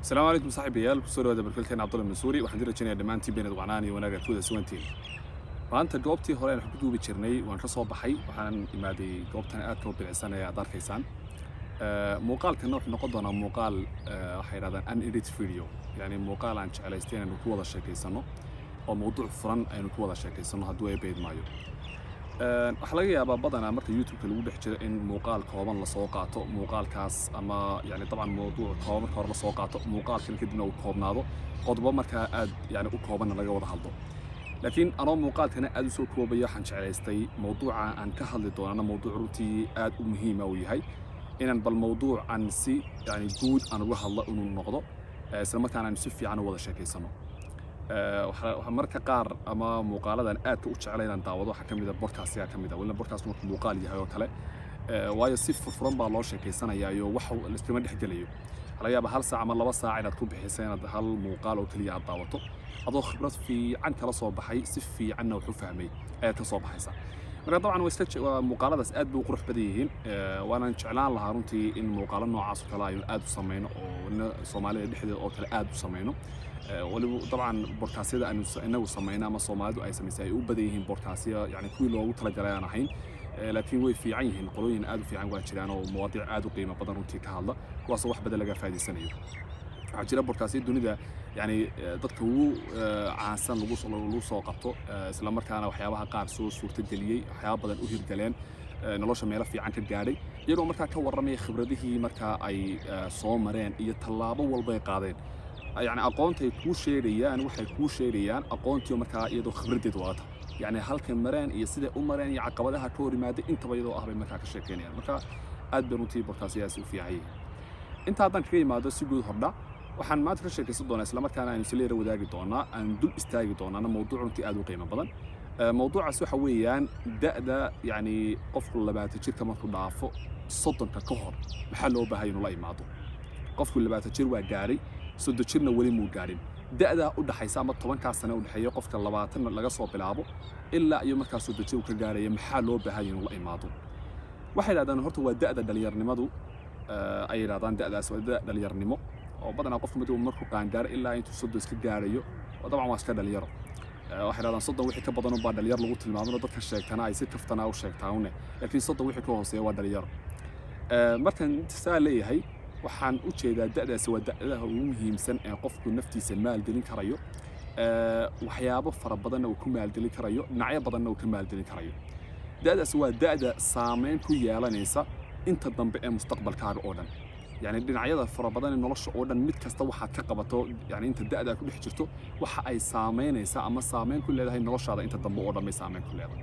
السلام عليكم صاحبيال kusoo dhawaada barkalkeen Cabdulla Mansuuri waxaan dirajinaya dhamaantii beenad wacnaan iyo wanaaga kuwada suwantiin maanta goobtii hore aan ku duubi jirnay waan ka soo baxay waxaan imaaday goobtan aad ka bilicsanaya aad arkaysaan muuqaalkana wuxuu noqon doonaa muuqaal waxay yiraahdaan unedited video yani muuqaal aan jecelaystay inaan ku wada sheekaysano oo mowduuc furan aynu ku wada sheekaysano haddii ay beed maayo waxa laga yaabaa badanaa marka YouTube-ka lagu dhex jiro in muuqaal kooban la soo qaato muuqaalkaas ama yani taban mowduuc kooban marka hore la soo qaato muuqaalkan kadibna uu koobnaado qodobbo marka aad yani u kooban laga wada hadlo laakiin anoo muuqaalkana aad u soo koobaya waxaan jecelaystay mowduuca aan ka hadli doonana mowduuc runtii aad u muhiim ah uu yahay inaan bal mowduuc aan si yani guud aan uga hadlo inuu noqdo isla markaana aan si fiican u wada sheekaysano waxa marka qaar ama muuqaaladan aad u jecelaynaan daawado waxa kamid ah podcast-ka kamid ah wala podcast markuu muuqaal yahay oo kale waayo si furfuran baa loo sheekaysanayaa iyo wax la iskama dhexgalayo laga yaabaa hal saac ama laba saac inaad ku bixisay inaad hal muuqaal oo kaliya aad daawato adoo khibrad fiican kala soo baxay si fiicanna wax u fahmay ayaad ka soo baxaysa marka dabcan waa muuqaaladaas aad bay u qurux badan yihiin waana jeclaan lahaa runtii in muuqaalo noocaas oo kale aynu aad u sameeyno oo Soomaalida dhexdeeda oo kale aad u sameeyno waliba dabcan podcast-yada aanu inagu sameeyna ama Soomaalidu ay sameysay u badan yihiin podcast-ya yani kuwii loogu talagalay aan ahayn laakiin way fiican yihiin qolooyin aad u fiican waa jiraan oo mowduuc aad u qiimo badan runtii ka hadla kuwaas wax badan laga faa'iideysanayo waxaa jira podcast-ya dunida yani dadka ugu caansan lagu soo qabto isla markaana waxyaabaha qaar soo suurtageliyay waxyaabo badan u hirgaleen nolosha meelo fiican ka gaadhay iyagoo markaa ka warramaya khibradihii markaa ay soo mareen iyo tallaabo walba ay qaadeen يعني أقونتي كوشيريان وحي كوشيريان أقونتي مركا يدو خبرتي دوات يعني هالك مران يسيد أمران يعقبها كوري مادي أنت بيدو أهبي مركا كشكين يعني مركا أدبرونتي بورتاسياس وفي عيه أنت هذا كريم هذا سيجود هردا وحن ما تكرر شيء كسر دونا إسلام كان يعني سلير وداقي دونا أن دول استاقي دونا أنا موضوع أنتي أدو قيمة بدن موضوع سوحويان دا يعني قف كل بعد تشير كمان كل عفو صدق ككهر محله بهاي نلاقي معضو قف كل بعد تشير وجاري soddo jirna wali muu gaarin da'da u dhaxaysa ama 10 sano u dhaxeeyo qofka 20 laga soo bilaabo ilaa iyo markaas soddo jir ka gaaraya maxaa loo baahan yahay in la imaado waxay yiraahdaan horta waa da'da dhalinyarnimadu ay yiraahdaan da'daas waa da'da dhalinyarnimo oo badanaa qofku markuu qaan gaar ilaa intuu soddo iska gaarayo oo dabcan waa iska dhalinyaro waxay yiraahdaan soddo wixii ka badan oo baa dhalinyar lagu tilmaamo dadka sheegtana ay si kaftana u sheegtaanne laakiin soddo wixii ka hooseeya waa dhalinyaro markan inta leeyahay waxaan u jeedaa da'daas waa da'daha ugu muhiimsan ee qofku naftiisa maalgelin karayo waxyaabo fara badan oo ku maalgelin karayo dhinacyo badan oo ka maalgelin karayo da'daas waa da'da saameyn ku yeelanaysa inta dambe ee mustaqbalkaaga oo dhan yani dhinacyada fara badan ee nolosha oo dhan mid kasta waxa ka qabato yani inta da'da ku dhex jirto waxa ay saameynaysa ama saameyn ku leedahay noloshaada inta dambe oo dhan ay saameyn ku leedahay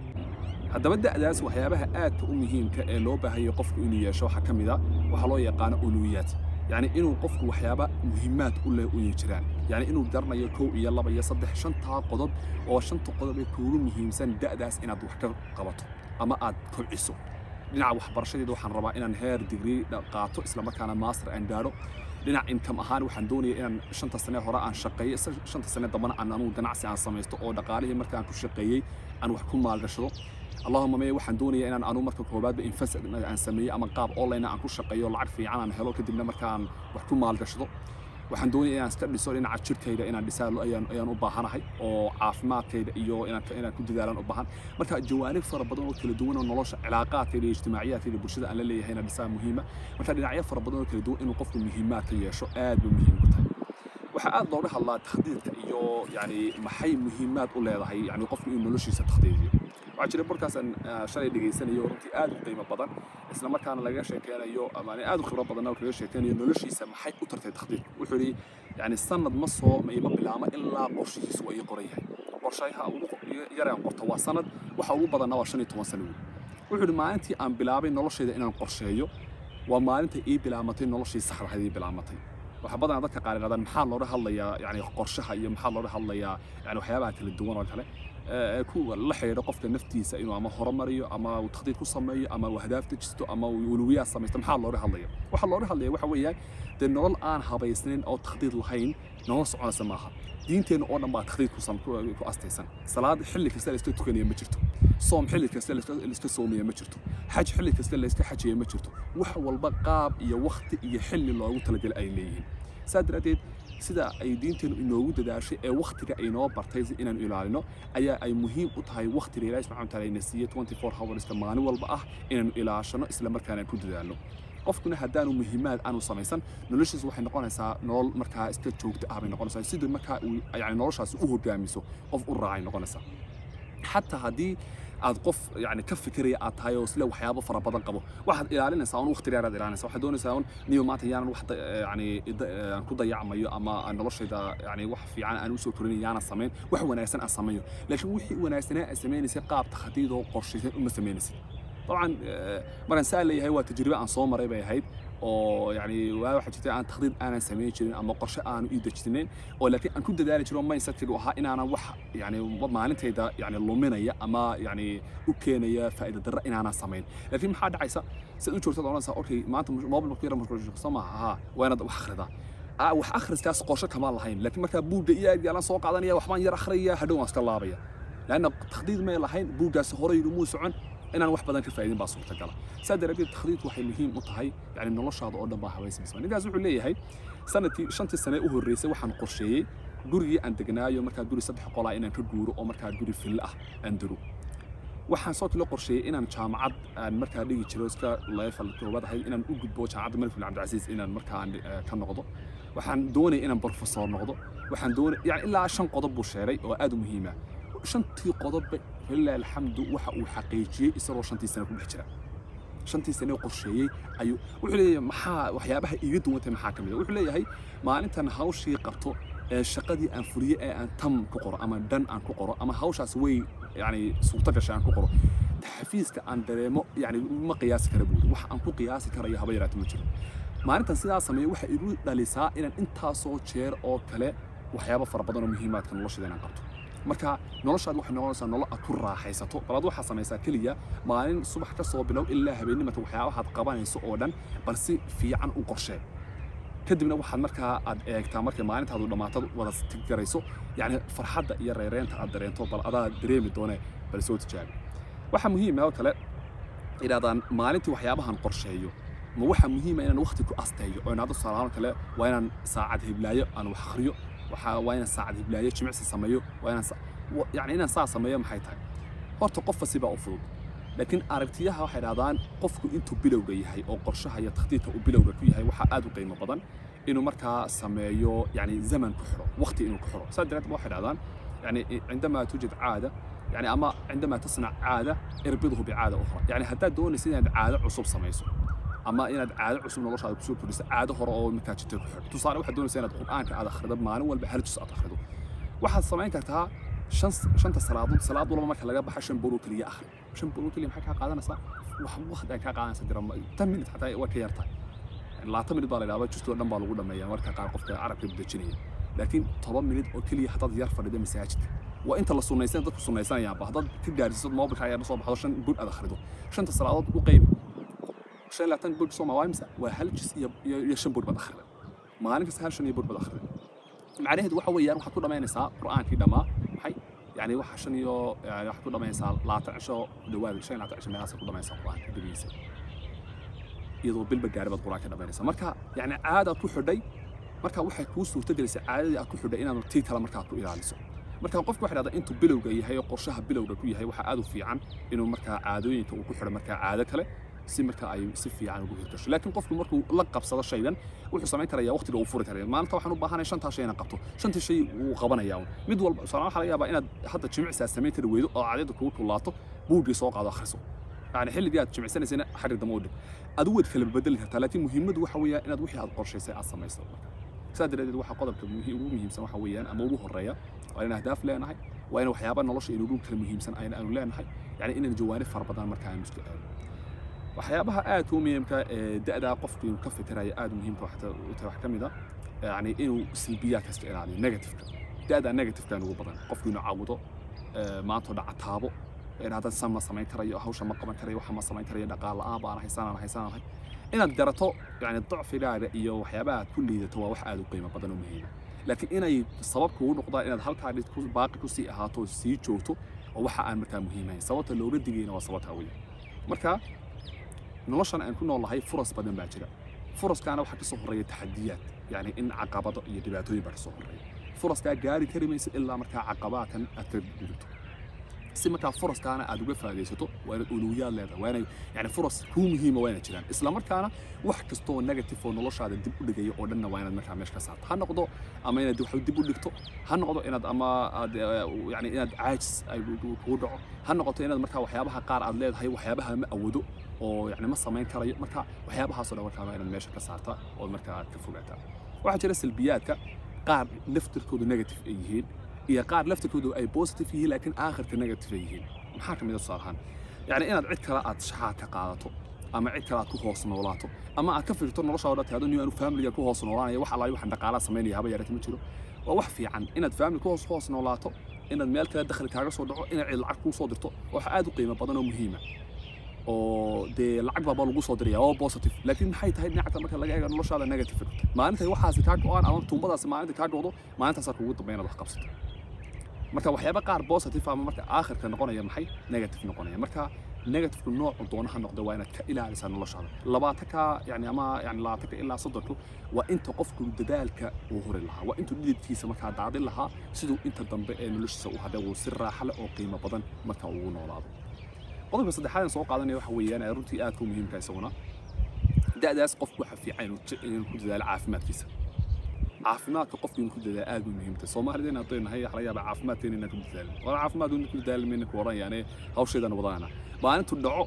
haddaba da'daas waxyaabaha aadka u muhiimka ee loo baahayo qofku inuu yeesho waxa kamid ah waxa loo yaqaan uluwiyaad يعني إنه قفك وحيابة مهمات أولى ويجران يعني إنه درنا يكو يلا بيا صدح شنطة قضب أو شنطة قضب يكون مهم سن دأداس إن أدوح قبطه أما أد كل عسو لنا وحبر شديد وحن ربع إن نهار ديجري قاطو إسلام كان ماستر أندارو لنا إن كم أهان وحندوني إن شنطة سنة هراء عن شقية شنطة سنة ضمن عن أنو دنعسي عن سميستو أو دقالي مركان كل شقية أن وحكم مال رشدو اللهم ما waxaan doonaya inaan aanu marka koobaad ba infas aan sameeyo ama qaab online aan ku shaqeeyo lacag fiican aan helo kadibna markaan wax ku maal gashado waxaan doonaya inaan iska dhiso dhinaca jirkayda inaan dhisaalo ayaan u baahanahay oo caafimaadkayda iyo inaan ku dadaalan u baahan marka jawaanib fara badan oo kala duwan oo nolosha cilaaqaadkayda iyo ijtimaaciyaadkayda bulshada aan la leeyahay inaan dhisaa muhiima marka dhinacyo fara badan oo kala duwan inuu qofku muhiimaad ka yeesho aad buu muhiim u tahay waxa aad looga hadlaa taxdiidka iyo yani maxay muhiimaad u leedahay yani qofku inuu noloshiisa taxdiidiyo وعشان بركاس أن شري دقيسني ورنتي آد قيمة بدن إسلام كان لقى شيء كان يو أماني آد خبرة بدن أو كذا شيء كان ينولش يسمى حي أترت تخدير وحولي يعني السنة مصه ما يبقى بالعامة إلا قرشي سوى قريه قرشيها يرى عن قرطة وسند وحول بدن نواشني توصلوا وحولي ما أنتي أم بلعبي نولش إذا إن قرشيو وما أنت إيه بلعمتين نولش يسحر هذه بلعمتين وحبضنا ذاك قال هذا محل الله الله يعني قرشها هي محل الله يعني وحيابها كل الدول وكله كو la xiriiro qofka naftiisa inuu ama horumariyo ama uu taxdiid ku sameeyo ama uu hadaaf dejisto ama uu uluwiyaad sameeyo maxaa loo hadlayaa waxa weeyaan de nolol aan habaysnayn oo taxdiid lahayn nolol soconaysa maaha diinteena oo dhan baa taxdiid ku astaysan salaad xilli kasta la iska tukanayo ma jirto soom xilli kasta la iska soomayo ma jirto xaj xilli kasta la iska xajiyo ma jirto wax walba qaab iyo waqti iyo xilli loogu talagalay ay leeyihiin saadaradeed sida ay diinteenu inoogu dadaashay ee waqtiga ay noo bartay inaan ilaalino ayaa ay muhiim u tahay waqtiga Ilaahay subxaanahu wa ta'aala ina siiyay 24 hours ka maalin walba ah inaan ilaashano isla markaana ku dadaalno qofkuna haddaanu muhiimad aanu samaysan noloshiisa waxay noqonaysaa nolol markaa iska joogto ah bay noqonaysaa sidoo markaa yani noloshaas u hogaamiso qof u raacay noqonaysaa حتى هذه aad qof yani ka fikiraya aad tahay oo isla waxyaabo fara badan qabo waxaad ilaalinaysaa oo waqti dheer aad ilaalinaysaa waxaad doonaysaa in niyo maanta yaan wax yani aan ku dayacmayo ama aan noloshayda yani wax fiican aan u soo korinayaan sameyn wax wanaagsan aan sameeyo laakiin wixii wanaagsan aan sameynaysaa qaab taxdiid oo qorshaysan uma sameynaysid طبعا markaan saa leeyahay waa tajribe aan soo maray bay ahayd oo yani waxa jirtay aan taxdiid aanan sameyn jirin ama qorshe aan u dejisnayn oo laakiin aan ku dadaali jiro mindset-kiigu ahaa in aanan wax yani maalintayda yani luminaya ama yani u keenaya faa'iido darro in aanan sameyn laakiin maxaa dhacaysa sida u joogtada oranaysa okay maanta mobile ku yara mashquul samaha waa inaad wax akhridaa wax akhriskaas qorshe kama lahayn laakiin marka buugga iyo yaalan soo qaadanaya waxbaan yar akhriyaya hadhow waan iska laabaya laana taxdiid ma lahayn buuggaas hore inuu socon إن أنا واحد بدن كفايدين باصور تجلا سادة ربي التخطيط وحي مهم وطهي يعني نلش هذا أوردن بحوايس مسمى نجاز وحليه هاي شنت السنة وهو الرئيس وحن قرشي جوري عند جناية مركز جوري سبح قلاء إن كجورو أو مركز جوري في الله أندرو وحن صوت له قرشي إن شام عد مركز ليجي تشلوسكا الله يفعل كروبات هاي إن أوجد بوش عد ملك عبد العزيز إن مركز عند كم نقطة وحن دوني إن بروفيسور نقطة وحن دوني يعني إلا عشان قضب والشارع وأدو مهمة شنتي قضب إلا الحمد وحق حقيقي يصيروا شنتي سنة كل حجرة شنتي سنة وقرشي أيو وحلي محا وحيابها يجدوا متى محاكمة وحلي هاي ما أنت نهاوش قبته الشقة دي أنفرية أن تم كقرة أما دن أن كقرة أما هاوش أسوي يعني سلطة عشان كقرة تحفيز كأن دريمو يعني ما قياس كربود وح أنكو قياس كريه هبيرات مجرد ما أنت سيدا سمي وح يقول للساء إن أنت صوت شير أو كلا وحيابها فربضنا مهمات كان الله شدنا قبته marka noloshaad waxay noqonaysaa nolol aad ku raaxaysato balaad waxa samaysaa kaliya maalin subax ka soo bilow ilaa habeenimada waxyaabaha aad qabanayso oo dhan bal si fiican u qorshee kadibna waxaad markaa aad eegtaa markay maalintaadu dhammaatad wada tiggarayso yani farxadda iyo reereenta aad dareento bal adaa dareemi doonee bal soo tijaabi waxa muhiim ah oo kale inaadaan maalintii waxyaabahan qorsheeyo ma waxa muhiim ah inaan waqti ku asteeyo oo inaad salaam kale waa inaan saacad hiblaayo aan wax akhriyo وين ساعد بلاية جمع سميه يعني إن ساعة سميه محيطها هرت قف سباق أفضل لكن أرتياها واحد هذان قفكوا أنتوا بلوجي هاي أو قرشها هي تخطيطها وبلوجي هاي وحقادوا قيمة بدن إنه مركها سميه يعني زمن كحرة وقت إنه كحرة صدقت واحد هذان يعني عندما توجد عادة يعني أما عندما تصنع عادة اربطه بعادة أخرى يعني حتى دون سنة عادة عصب سميسو أما إن عادة عصب نلاش هذا بسوق بس عادة هراء مكاتش تروح تصار واحد دون سنة القرآن كعادة خرده معنا والبحر تسقط خرده واحد سمعين كتها شنت صلاة ولا ما كلا جاب حشن بروك لي آخر حشن بروك لي محكي قاعدنا صح واحد قاعدنا سدرم تمنت حتى وكيرتا لا تمنت بالله لا بس تقول نبالو ولا ما يعني وركا قاعد قفك عرب يبدأ شنيه لكن طبعا منت أكلي حتى يرفع ده مساجد وأنت اللي صنيسان ده صنيسان يعني بعض تقدر صد ما بك عيار صوب حشن بول أدخله شنت صلاة وقيم شن لا تنبول صوم وامسة وهل جس يشن بول بدخله ما أنا كسهل شن يبول بدخله معناه ده وحوي يعني وحكون ما ينسى قرآن كده ما حي يعني وحشن يو يعني وحكون ما ينسى لا تعشوا دوال شيء لا تعشوا ما ينسى كده ما ينسى قرآن كده بيسي يضرب بالبجارب القرآن كده ما ينسى مركها يعني عادة كحدي مركها واحد كوسو تدرس عادة كحدي إنا نطيت على مركها كل إلى marka qofku waxa dhahdaa intuu bilowga yahay oo qorshaha bilowga ku yahay waxa aad u fiican inuu marka caadooyinka uu ku xiro marka caado kale si marka ay si fiican ugu hirgasho laakiin qofku markuu la qabsado shaygan wuxuu sameyn karayaa waqtiga uu furi karayaa maalinta waxaan u baahanahay shanta shay inaan qabto shanta shay uu qabanayaa mid walba salaam waxa laga yaabaa inaad hadda jimicsi sameyn kara weedo oo caadada kugu tulaato buugii soo qaado akhriso يعني xilligii aad jimicsanaysan xarig damo dhig adu wad kala bedeli kartaa laakiin muhiimadu waxa weeyaa inaad wixii aad qorshaysay aad samayso saadreed waxa qodobka muhiimsan waxa weeyaan ama ugu horeeya وأنا أهداف لنا هاي وأنا وحيابنا نلاش إنه نقول كلمة مهمة أنا أقول لنا هاي يعني إن الجوانب فربضان مركان مشكلة وحيابها آت مهمة ده قف كف ترى آت مهم وحكم ده يعني إنه سلبيات هستقل عليه نيجاتيف ده نيجاتيف كانوا بدن قف إنه عوضه ما تودع عتابه إن هذا سما سمعت ترى هوش ما قمت ترى وحما سمعت ترى دقال أنا هيسان هاي إن الدرتو يعني الضعف لا رأيه وحيابات كل ده توا وح آت قيمة بدن مهمة لكن إني السبب كون نقطة إن هالك عادي تكون باقي كسي هاتو سي جوتو أو وحق مكان مهمة صوت اللي ورد جينا وصوت هوية مركا نلاشنا أن كنا والله هاي فرص بدن باجرة فرص كانوا وحكي صهرية تحديات يعني إن عقبات يدباتوي برسول فرص كجاري كريميس إلا مركا عقبات أترد si markaa furaskaana aad uga faa'iideysato waa inaad uluwiyaad leedahay waa inay yani furas kuu muhiima waa inay jiraan isla markaana wax kastoo negative oo noloshaada dib u dhigaya oo dhanna waa inaad markaa meesha ka saarto ha noqdo ama inaad wax dib u dhigto ha noqdo inaad ama aad yani inaad caajis ay kugu dhaco ha noqoto inaad markaa waxyaabaha qaar aad leedahay waxyaabaha ma awoodo oo yani ma samayn karayo marka waxyaabahaas oo dhan markaa waa inaad meesha ka saarta oo markaa aad ka fogaataa waxaa jira salbiyaadka qaar laftirkoodu negative ay yihiin iyo qaar laftirkoodu ay positive yihiin laakiin aakhirka negative yihiin maxaa kamid ah saarhan yani inaad cid kale aad shaxaad ka qaadato ama cid kale aad ku hoos noolaato ama aad ka fikirto noloshaada taado inuu family ku hoos noolaanayo wax alla wax dhaqaale sameynaya haba yarata ma jiro waa wax fiican inaad family ku hoos noolaato inaad meel kale dakhli kaaga soo dhaco inaad cid lacag ku soo dirto wax aad u qiimo badan oo muhiim ah oo de lacag baa lagu soo diraya oo positive laakiin maxay tahay dhinaca marka laga eego noloshaada negative maalinta waxaas ka go'an ama tuumbadaas maalinta ka go'do maalintaas aad kugu dambeeyna wax qabsato marka waxyaaba qaar positive ama marka aakhirka noqonaya maxay negative noqonaya marka negative nooc doonaha noqdo waa inaad ka ilaalisaa noloshaada labaatanka yani ama yani labaatanka ilaa soddonku waa inta qofku dadaalka uu hori lahaa waa intuu dhididkiisa markaa daadin lahaa siduu inta dambe ee noloshiisa u hadhay uu si raaxo leh oo qiimo badan marka ugu noolaado qodobka saddexaad ee soo qaadanaya waxa weeyaan ee runtii aad u muhiimka isaguna da'daas qofku waxa fiican inuu ku dadaalo caafimaadkiisa caafimaadka qofku inuu ku dadaalo aad u muhiim tahay Soomaalida inay tahay xalaya caafimaadkeena inaan ku dadaalo wala caafimaad inuu ku dadaalo meen ku waran yani hawsheedana wadana maalintu dhaco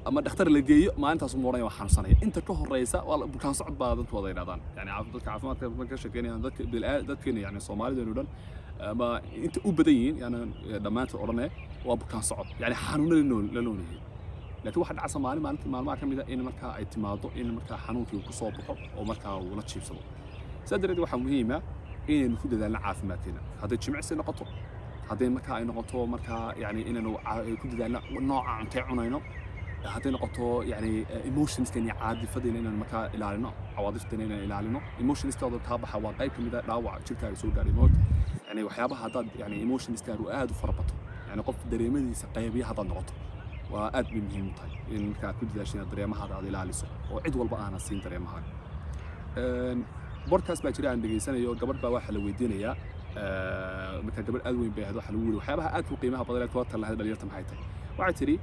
ama dhakhtar la geeyo maalintaas uu mooraya waxaan sanaya inta ka horeysa waa bukaan socod baa dadku wada yiraahdaan yani caafimaadka marka shaqeynayaan dadkeena yani Soomaalida inuu dhan ama inta u badan yihiin yani dhamaantood oranay waa bukaan socod yani xanuunada la noolyahay laakiin waxa dhacay maalmaha kamid ah in marka ay timaado in marka xanuunkii ku soo baxo oo marka uu la jiibsado سادريد waxaa muhiim ah inaynu ku dadaalno caafimaadkeena haday jimicsi noqoto haday marka ay noqoto marka yani inaynu ku dadaalno nooca cunto cunayno haday noqoto yani emotionskeena caadifadina inaan marka ilaalino cawaadifteena inaan ilaalino emotionskooda ka baxa waa qayb kamid ah dhaawac jirkaaga soo gaaray mood yani waxyaabaha hadad yani emotionskaaga aad u farabato yani qof dareemadiisa qaybiya hadad noqoto waa aad muhiim tahay in marka ku dadaashina dareemahaada aad ilaaliso oo cid walba aana siin dareemaha بودكاست baa jira aan dhageysanayo gabadh baa waxa la weydiinaya marka gabadh aad weyn bay ahayd waxa lagu wiri waxyaabaha aad u qiimaha badan ee ku talahay dhalinyarta maxay tahay waxa tiri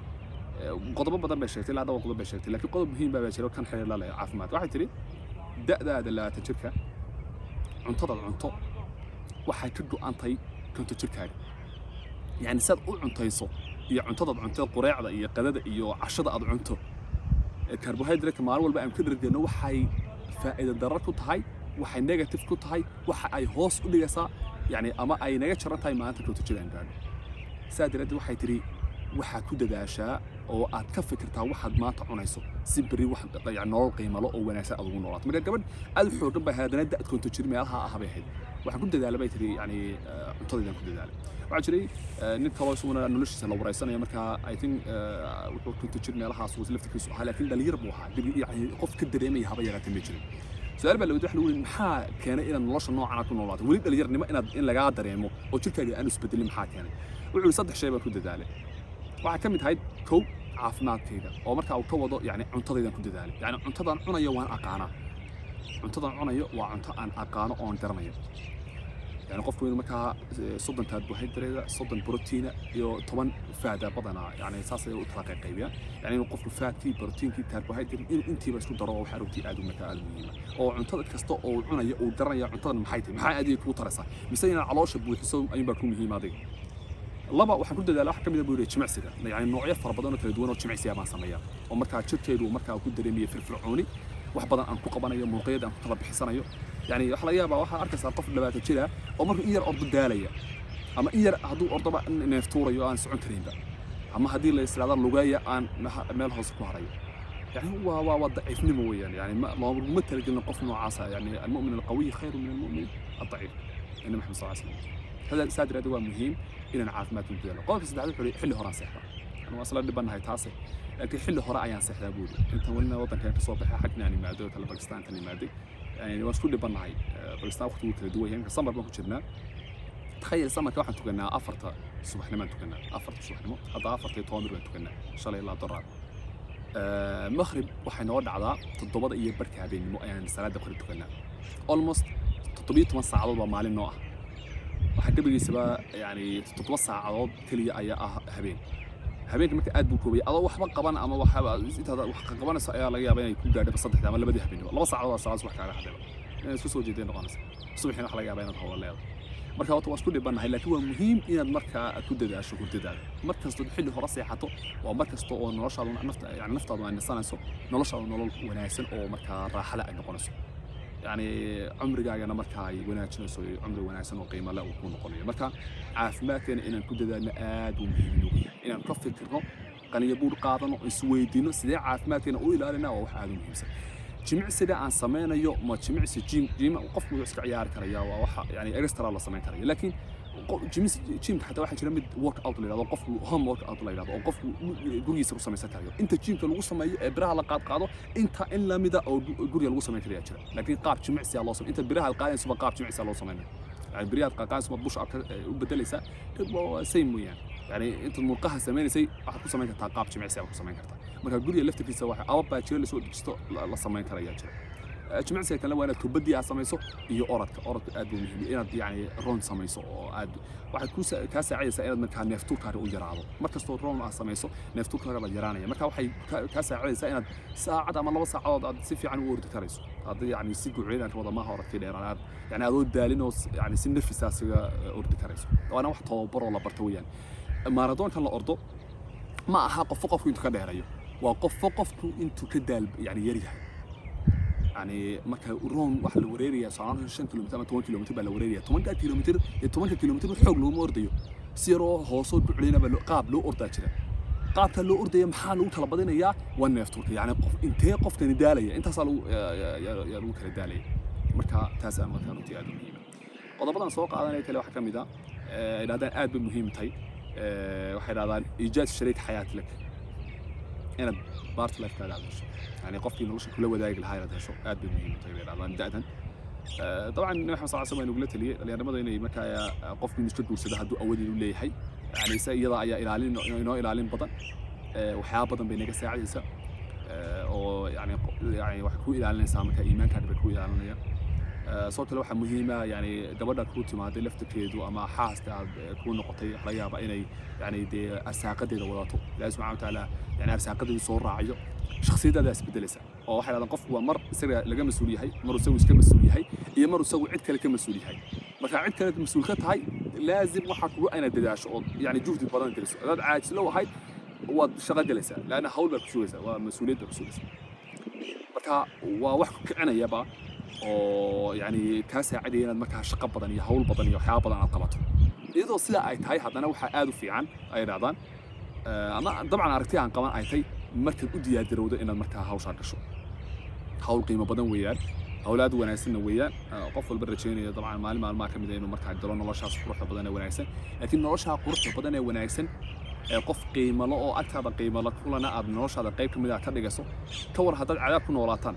qodobo badan bay sheegtay ilaa qodobo bay sheegtay laakiin qodob muhiim baa jira kan xiriir la leh caafimaad waxa tiri da'daada la tajirka cuntada cunto waxay ka go'antay cunto jirkaaga yani sad u cuntayso iyo cuntada cuntada qureecda iyo qadada iyo cashada aad cunto carbohydrate maalin walba aan ka dhargeeno waxay faa'iido darar ku tahay waxay negative ku tahay waxa ay hoos u dhigaysaa yani ama ay naga jaran tahay maanta cunto jiraan gaadho saadiraad waxay tiri waxa ku dadaashaa oo aad ka fikirtaa waxaad maanta cunayso si bari wax yani nolol qiimo leh oo wanaagsan aad ugu noolaato marka gabadh aad xoogan baa haadana da'ad cunto jir meelaha ah bay ahayd waxa ku dadaala bay tiri yani cuntadaydan ku dadaalay waxa jiray nin kaloo isaguna noloshiisa la wareysanayo marka I think wuxuu cunto jir meelahaas uu laftigiisu ahaa laakiin dhalinyar buu ahaa yani qof ka dareemaya haba yaraatay ma jirin su'aal baa la weydiiyay waxa maxaa keenay inaad nolosha noocan ku noolaato wali dhalinyarnimo in laga dareemo oo jirkaaga aan isbedelin maxaa keenay wuxuu saddex shay baa ku dadaalay waxa kamid ahayd kow caafimaadkayga oo marka uu ka wado yani cuntadaydan ku dadaalay yani cuntadan cunayo waan aqaana cuntadan cunayo waa cunto aan aqaano oo aan garanayo يعني قفوا إنه مكها صدّن كربوهيدرات صدّن بروتين يو طبعاً فادا بدنا يعني أساسا وطاقة قوية يعني إنه قفوا فاتي بروتين كي كربوهيدرات إنه أنتي بس كنت رواه وحروتي آدم مكان المهمة أو عنطلت كستو أو عنا أو درنا عنطلت محيتي محي أدي كوترسا مثلاً علاش بوحسهم أي بكون مهمة دي الله بقى وحكون ده لا حكم ده بيوري شمع سيدا يعني النوعية فربضنا كردونا وشمع سيا ما سميا ومركها شركة ومركها وكل دريمية في الفرعوني wax badan aan ku qabanayo muuqeed aan ku tala bixisanayo yani waxa laga yaabaa waxa arkaysaa qof dhawaata jira oo markuu iyar ordo daalaya ama iyar haduu ordaba neeftuurayo aan socon karinba ama hadii la islaadar lugaya aan meel hoos ku harayo yani waa daciifnimo weeyaan yani ma talgelin qof noocaas yani المؤمن القوي خير من المؤمن الضعيف inna maxamed sallallahu alayhi wasallam hada saadir waa muhiim inaan caafimaad ku dadaalo qofka saddexaad xilli hore seexda أنا أصلاً دبنا هاي تاسع لكن حل هراء يعني سحر أبودي أنت ولنا وطن كان تصوب حقنا يعني معدو تلا باكستان تاني معدي يعني وش كل دبنا هاي باكستان وقت وكل دوا يعني صمر ما كنت شفنا تخيل صمر كواحد تقولنا أفرت الصبح لما تقولنا أفرت الصبح لما هذا أفرت يطامر وين تقولنا إن شاء الله لا ضرر مغرب وحين ورد على تضبط أي بركة بين يعني سلاد دخل تقولنا almost 7 saacadood baa maalin noo ah waxa gabigiisaba yani 7 saacadood kaliya ayaa habeen habeenka marka aad buu koobay adoo waxba qaban ama waxa inta wax qabanayso ayaa laga yaabaa inay ku gaadho saddexda ama labadii habeen 2 saacadood salaas wax kaaga hadaba inay isku soo jeedeen noqonaysa subaxina wax laga yaabaa inaad hawlo leedahay marka waa isku dhibanahay laakiin waa muhiim inaad marka ku dadaasho hurdadaada markasta xilli hore seexato waa markasta oo noloshaadu naftaadu ay nasanayso noloshaadu nolol wanaagsan oo marka raaxo leh ay noqonayso يعني عمرنا marka ay wanaajinayso umri wanaagsan oo qiimo leh uu ku noqonayo marka caafimaadkeena inaan ku dadaalno aad u muhiim u yahay inaan ka fikirno qaniyo buur qaadano isweydiino sidee caafimaadkeena u ilaalinaa waa wax aad u muhiimsan jimicsiga aan sameynayo ma jimicsi jim qofku wuxuu iska ciyaar karaya waa waxa yani extra la sameyn karayo laakiin jimka xataa waxa jira mid work out la yiraahdo qofku home work out la yiraahdo oo qofku gurigiisa ku sameeysan karayo inta jimka lagu sameeyo ee biraha la qaado inta in la mida oo guriga lagu sameyn karayo jira laakiin qaab jimicsi loo sameeyo inta biraha la qaadayso qaab jimicsi loo sameeyo يعني biraha qaadayso ma bush u bedelaysa waa same weeyaan يعني inta murqaha sameeysay waxa ku sameyn kartaa qaab jimicsi ku sameyn kartaa marka guriga laftiisa waxa ababa jira la soo dejisto la sameyn karayo jira jimicsiga kale waa inaad tubadii aad samayso iyo orodka aad buu muhiim inaad yani roon samayso oo aad waxay ka saacidaysaa inaad markaa neeftuurkaaga u yaraado markastoo roon aad samayso neeftuurkaaga la yaraanaya marka waxay ka saacidaysaa inaad saacad ama 2 saacadood aad si fiican u ordi karayso hadii yani si guuleyn wada ma horadkii dheeraad yani aad oo daalin oo yani si nafisaasiga ordi karayso waana wax tababar oo la barto weeyaan marathonka la ordo ma aha qofku intuu ka dheerayo waa qofku intuu ka daal yani yariyahay يعني marka roon wax la wareeriya 5 kilomitir ama 10 kilomitir baa la wareeriya 10 kilomitir iyo 10 kilomitir xoog loo ordayo si yaroo hoos u ducleynaba qaab loo ordaa jira qaabka loo ordaya maxaa lagu tala badinayaa waa neeftuurka yani qof intee qofkani daalaya intaas lagu kala daalaya marka taas aan markaa runtii aad muhiim qodobadan soo qaadanay kale waxa kamid ah ilaadaan aad bay muhiim tahay waxay raadaan iijaad shariik xayaat lak inaad بارت لايف كذا يعني قفكي نلوش كل ودايق لهاي هذا شو قاعد بمهم طيب الأذان دائما طبعا النبي محمد صلى الله عليه وسلم يقول لي لأن ما ضيني مكايا قفكي مشتد وسده هدو أولي ولا يحي يعني سيدا إلالين إلالين بطن وحياة بطن بينك الساعة يسا يعني وحكو إلالين سامك إيمان كان بكو إلالين صوت لوحة مهمة يعني قبل كروتي ما دلفت كيدو أما حاس كون نقطي حرية بيني يعني دي الساقة دي دولته الله سبحانه وتعالى يعني الساقة دي صور راعية شخصية ده بدلسة أو واحد هذا قف ومر سر لقى مسؤولية هاي مر يسوي كم مسؤولية هاي هي مر يسوي عد كله كم مسؤولية هاي مثلا عد كله مسؤوليات هاي لازم واحد وأنا دداش يعني جهد بدن درس هذا عاجز لو هاي هو شغل جلسة لأن حول بكسولسة ومسؤولية بكسولسة marka waa wax ku kicinaya ba oo yani ka saacidayna marka shaqo badan iyo hawl badan iyo waxyaabo badan aad qabato iyadoo sida ay tahay hadana waxa aad u fiican ay raadaan ama dabcan aragti aan qaban ay tahay marka u diyaar garowdo inaad marka hawsha gasho hawl qiimo badan weeyaan hawlaad wanaagsan weeyaan qof walba rajaynaya dabcan maalmaha kamid ah inuu marka galo noloshaas quruxda badan ee wanaagsan laakiin nolosha quruxda badan ee wanaagsan qof qiimo leh oo agtaada qiimo leh kulana aad noloshaada qayb kamid ah ka dhigayso ka war hadad cadaab ku noolaataan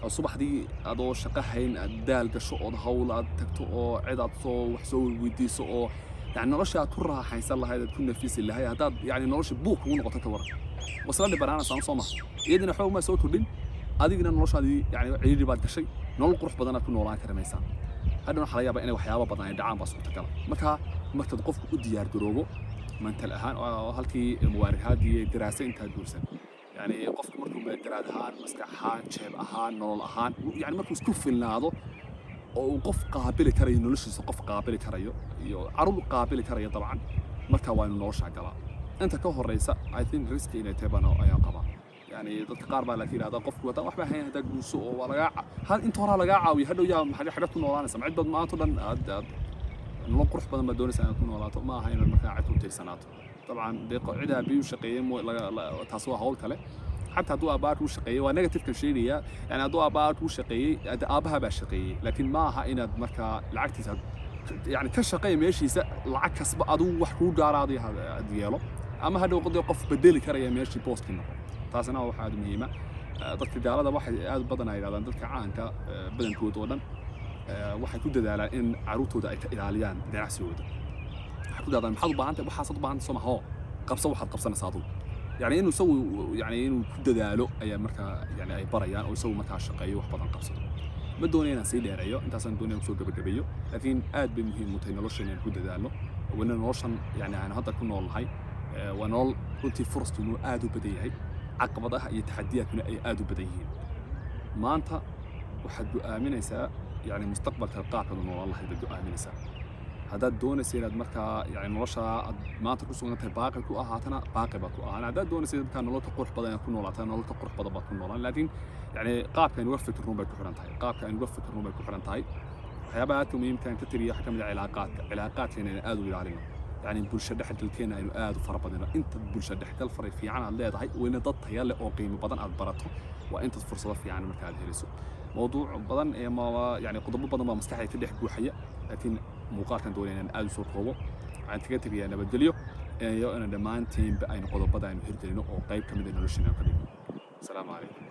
oo subaxdii adoo shaqo hayn daal gasho oo hawl aad tagto oo cid aad soo wax soo weydiiso oo يعني nolosha aad ku raaxaysan lahayd ku nafisi lahayd hadaad yani nolosha buuq ugu noqoto ka war wasla barana soo ma iyadina xoog ma soo kordhin adigina noloshaadii yani ciidi baad gashay nolol qurux badan aad ku noolaan karaysaa hadana waxa laga yaabaa inay waxyaabo badan ay dhacaan baa suurtagal marka qofku u diyaar garoobo mental ahaan oo halkii muwaarihaadii daraasay inta duursan يعني qofku markuu garaad ahaan maskax ahaan jeeb ahaan nolol ahaan yani markuu isku filnaado oo qof qaabili karayo noloshiisa qof qaabili karayo iyo carruur qaabili karayo dabcan marka waa inuu nolosha galaa inta ka horeysa I think risk inay taybano ayaa qaba يعني dadka qaar baa la tiraahdaa qofku wada waxba hayn hada guuso oo laga hal inta hore laga caawiyo hadhow yaa maxay xagad ku noolaanaysa cid bad maanta dhan nolol qurux badan ma doonaysa inaad ku noolaato ma aha inaad markaa cid ku tirsanaato طبعا عيدها بيو شقيه تاسوا هول كله حتى هدو اباك وشقيه ونيجاتيف كشيريا يعني هدو اباك وشقيه ابها با شقيه لكن ما ها ان marka lacagtiisa يعني كشقيه meeshiisa lacag kasba adu wax ku gaaraadi yeelo ama hadhow qodyo qof bedeli karaya meeshii boostkina taasina waxa aad muhiima dadka gaalada waxay aad badan ay yiraahdaan dadka caanka badankooda oo dhan waxay ku dadaalaan in caruurtooda ay ka ilaaliyaan ganacsigooda كده هذا محل بانت وحاسد بانت سماه قبصة واحد قبصة صادو يعني إنه يسوي يعني إنه كده دالو أي مركا يعني أي بريان أو يسوي متى شقي وحبطن قبصة ma doonayo inaan sii dheereeyo intaasaan doonaya kusoo gabagabeeyo laakiin aad bay muhiim u tahay nolosha inaan ku dadaalo wana noloshan yani aan hadda ku noolnahay waa nolol runtii fursaduna aad u badan yahay caqabadaha iyo taxadiyaadkuna ay aad u badan yihiin maanta waxaad go'aaminaysaa yani mustaqbalka qaabka nolol lahayd baad go'aaminaysaa haddaad doonaysa inaad markaa yani nolosha aad maanta ku sugan tahay baaqi ku ahaatana baaqi baad ku ahaan haddaad doonaysa markaa nololka qurux badan inaad ku noolaataa nololka qurux badan baad ku noolaan laakiin yani qaabka aynu uga fikirno bay ku xiran tahay qaabka aynu uga fikirno bay ku xiran tahay waxyaabaha aadka muhiimka aan ka tiriyo waxaa ka mid ah cilaaqaadkeena inaan aad u ilaalino yani bulsho dhexgalkeena aynu aad u fara badino inta bulsho dhexgal fara fiican aad leedahay wayna dad tayo leh oo qiimo badan aad barato waa intaad fursado fiican marka aad heliso موضوع بدن يعني قضبة بدن ما مستحيل تدح بوحية لكن مقارنة دولين أنا أدرس القوة عن تكتب أنا بدليه أنا دمان تيم بأين قضبة بدن هردينه أو قريب كم من النشنا قريب السلام عليكم